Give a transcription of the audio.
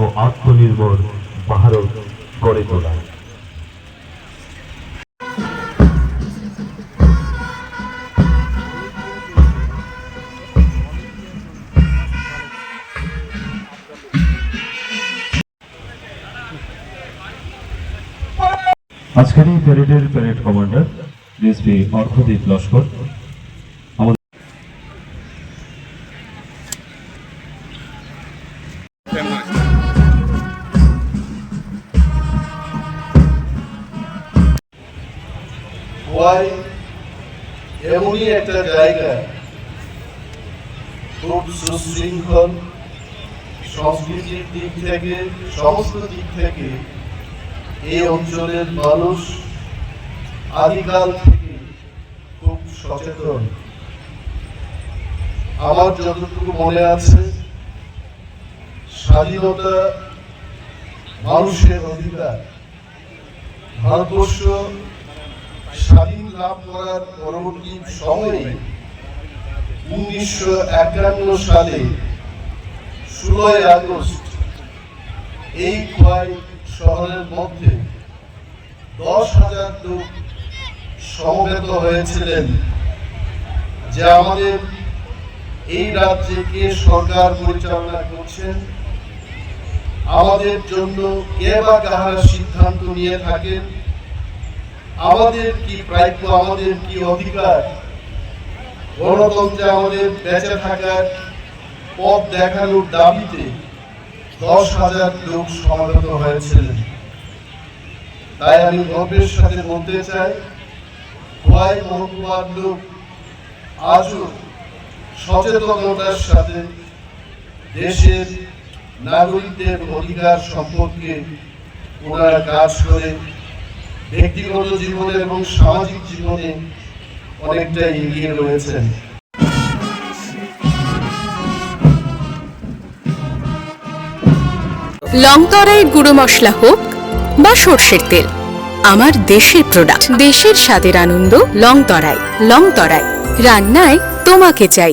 ও আত্মনির্ভর ভারত গড়ে তোলা। আজকের এই প্যারেডের parade commander DSP Arghadeep Laskar. এমনই একটা জায়গা, খুব সুশৃঙ্খল, সংস্কৃতির দিক থেকে সমস্ত দিক থেকে এই অঞ্চলের মানুষ আদিকাল থেকে খুব সচেতন। আমার যতটুকু মনে আছে, স্বাধীনতা মানুষের অধিকার। ভারতবর্ষ স্বাধীন লাভ করার পরবর্তী সময়ে 1951 সালে 16 আগস্ট এই খোয়াই শহরের মধ্যে 10,000 লোক সমবেত হয়েছিলেন যে আমাদের এই রাজ্যে কে সরকার পরিচালনা করছেন, আমাদের জন্য কে বা কাহারা সিদ্ধান্ত নিয়ে থাকেন, আমাদের কি প্রাপ্য, আমাদের কি অধিকার, গণতন্ত্রে আমাদের বেঁচে থাকার পথ দেখানোর দাবিতে 10,000 লোক সমবেত হয়েছিলেন। তাই আমি গর্বের সাথে বলতে চাই, খোয়াই মহকুমার লোক আজও সচেতনতার সাথে দেশের নাগরিকদের অধিকার সম্পর্কে ওনারা কাজ করে ব্যক্তিগত জীবনে এবং সামাজিক জীবনে অনেকটা এগিয়ে রয়েছেন। লংতরাই গুঁড়ো মশলা হোক বা সর্ষের তেল, আমার দেশের প্রোডাক্ট, দেশের স্বাদের আনন্দ। লংতরাই, লংতরাই রান্নায় তোমাকে চাই।